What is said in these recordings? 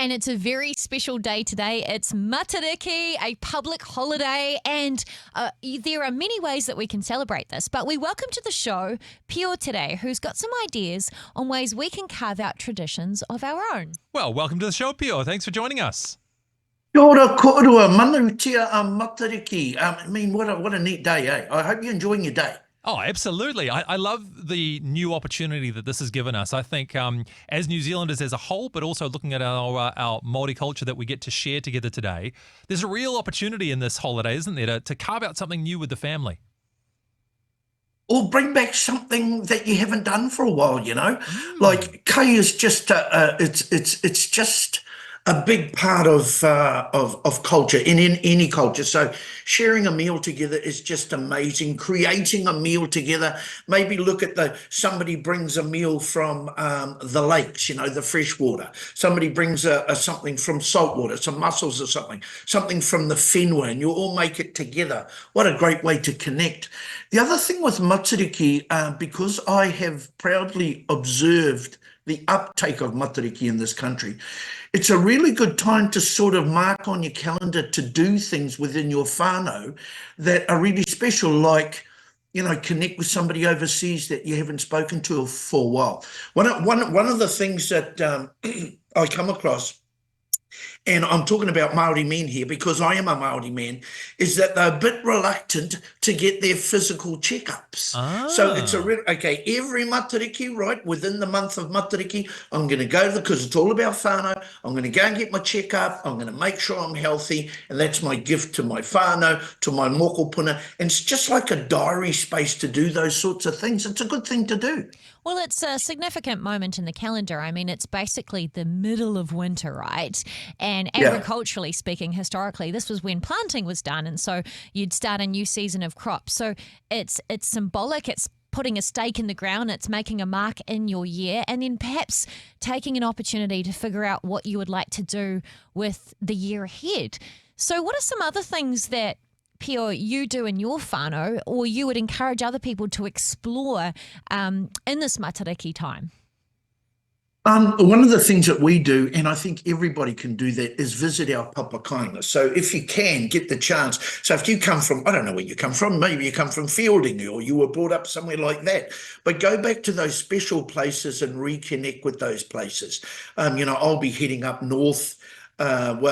And it's a very special day today. It's Matariki, a public holiday, and there are many ways that we can celebrate this. But we welcome to the show Pio Terei, who's got some ideas on ways we can carve out traditions of our own. Well, welcome to the show, Pio. Thanks for joining us. Kia ora, korua, manutia Matariki. What a neat day, eh? I hope you're enjoying your day. Oh, absolutely. I love the new opportunity that this has given us. I think as New Zealanders as a whole, but also looking at our Māori culture that we get to share together today, there's a real opportunity in this holiday, isn't there, to carve out something new with the family. Or bring back something that you haven't done for a while, you know? Like, kei is just, it's just a big part of culture, in any culture. So sharing a meal together is just amazing. Creating a meal together, maybe look at somebody brings a meal from the lakes, you know, the fresh water. Somebody brings something from salt water, some mussels or something from the whenua, and you all make it together. What a great way to connect. The other thing with Matariki, because I have proudly observed the uptake of Matariki in this country, it's a really good time to sort of mark on your calendar to do things within your whānau that are really special, like, you know, connect with somebody overseas that you haven't spoken to for a while. One of the things that I come across, and I'm talking about Māori men here because I am a Māori man, is that they're a bit reluctant to get their physical checkups. So it's every Matariki, right, within the month of Matariki, I'm going to go because it's all about whānau. I'm going to go and get my checkup. I'm going to make sure I'm healthy, and that's my gift to my whānau, to my mokopuna. And it's just like a diary space to do those sorts of things. It's a good thing to do. Well, it's a significant moment in the calendar. I mean, it's basically the middle of winter, right? And agriculturally speaking, historically, this was when planting was done. And so you'd start a new season of crops. So it's symbolic. It's putting a stake in the ground. It's making a mark in your year, and then perhaps taking an opportunity to figure out what you would like to do with the year ahead. So what are some other things that Pio, you do in your whānau, or you would encourage other people to explore in this Matariki time? One of the things that we do, and I think everybody can do that, is visit our papakainga. So if you can get the chance, so if you come from, I don't know where you come from, maybe you come from Fielding or you were brought up somewhere like that, but go back to those special places and reconnect with those places. You know, I'll be heading up north, and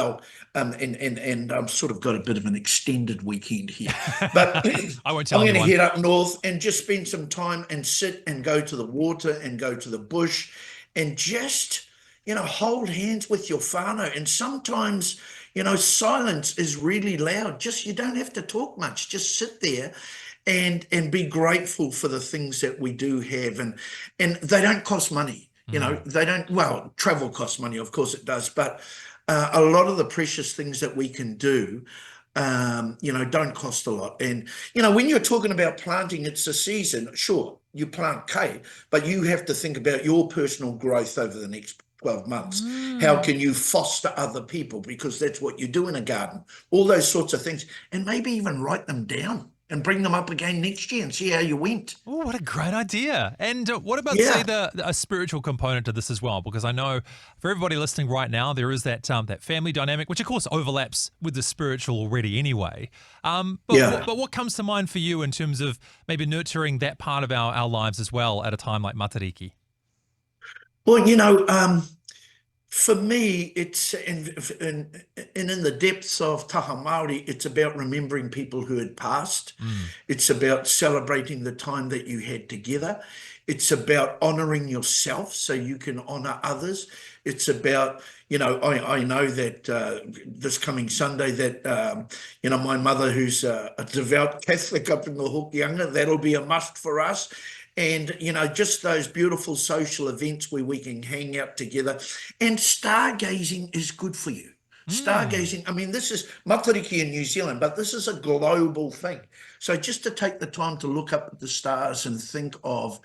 I've sort of got a bit of an extended weekend here, but I won't tell I'm going to anyone. head up north and just spend some time and sit and go to the water and go to the bush and just, you know, hold hands with your whānau. And sometimes, you know, silence is really loud. Just, you don't have to talk much. Just sit there and be grateful for the things that we do have. And they don't cost money. You know, they don't, well, travel costs money, of course it does, but a lot of the precious things that we can do, you know, don't cost a lot. And, you know, when you're talking about planting, it's a season, sure, you plant kei, but you have to think about your personal growth over the next 12 months. How can you foster other people? Because that's what you do in a garden, all those sorts of things, and maybe even write them down and bring them up again next year and see how you went. Oh, what a great idea. And what about, say, a spiritual component to this as well? Because I know for everybody listening right now, there is that family dynamic, which of course overlaps with the spiritual already anyway. But what comes to mind for you in terms of maybe nurturing that part of our lives as well at a time like Matariki? Well, you know, for me, it's in the depths of taha Māori, it's about remembering people who had passed. It's about celebrating the time that you had together. It's about honoring yourself so you can honor others. It's about, you know, I know that this coming Sunday that, you know, my mother, who's a devout Catholic up in the Hokianga, that'll be a must for us. And, you know, just those beautiful social events where we can hang out together. And stargazing is good for you. Stargazing, I mean, this is Matariki in New Zealand, but this is a global thing. So just to take the time to look up at the stars and think of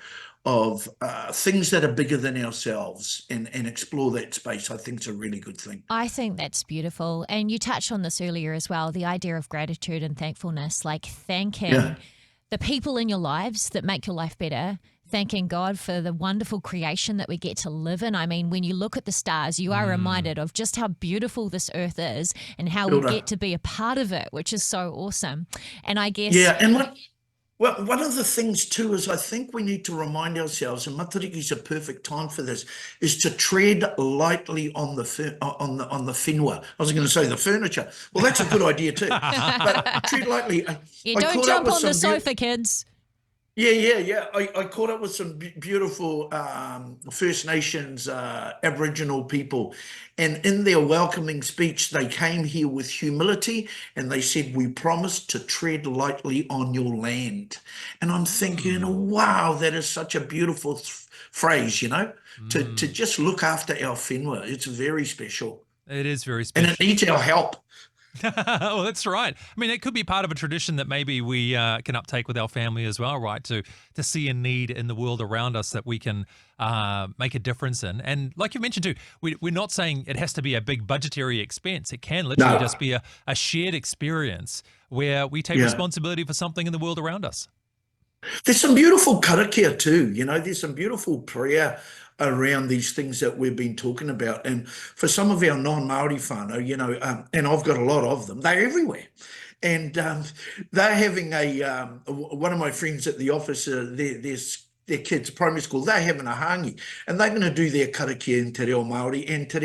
things that are bigger than ourselves and explore that space, I think is a really good thing. I think that's beautiful. And you touched on this earlier as well, the idea of gratitude and thankfulness, like thanking the people in your lives that make your life better, thanking God for the wonderful creation that we get to live in. I mean, when you look at the stars, you are reminded of just how beautiful this earth is and how we get to be a part of it, which is so awesome. And I guess... Yeah, and one of the things too is I think we need to remind ourselves, and Matariki is a perfect time for this, is to tread lightly on the whenua. I was going to say the furniture. Well, that's a good idea too. But tread lightly. Yeah, don't jump on the sofa, kids. Yeah. I caught up with some beautiful First Nations Aboriginal people, and in their welcoming speech, they came here with humility, and they said, "We promise to tread lightly on your land." And I'm thinking, wow, that is such a beautiful phrase, to just look after our whenua. It's very special. It is very special. And it needs our help. Well, that's right. I mean, it could be part of a tradition that maybe we can uptake with our family as well, right? To see a need in the world around us that we can make a difference in. And like you mentioned too, we're not saying it has to be a big budgetary expense. It can literally just be a shared experience where we take responsibility for something in the world around us. There's some beautiful karakia too, there's some beautiful prayer around these things that we've been talking about. And for some of our non-Māori whānau, and I've got a lot of them, they're everywhere. And they're having one of my friends at the office, their kids, primary school, they're having a hangi, and they're going to do their karakia in te reo Māori and te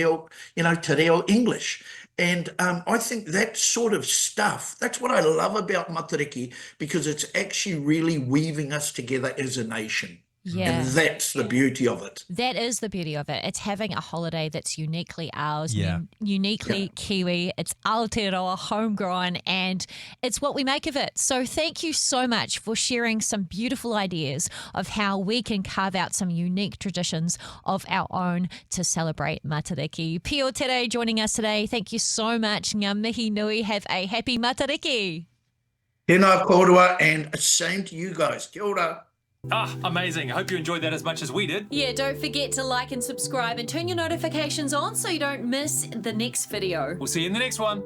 reo English. And I think that sort of stuff, that's what I love about Matariki, because it's actually really weaving us together as a nation. Yeah. And that's the beauty of it. That is the beauty of it. It's having a holiday that's uniquely ours, uniquely Kiwi. It's Aotearoa, homegrown, and it's what we make of it. So thank you so much for sharing some beautiful ideas of how we can carve out some unique traditions of our own to celebrate Matariki. Pio Terei joining us today. Thank you so much. Ngā mihi nui. Have a happy Matariki. Tēnā kōrua, and same to you guys. Kia ora. Amazing. I hope you enjoyed that as much as we did. Yeah, don't forget to like and subscribe and turn your notifications on so you don't miss the next video. We'll see you in the next one.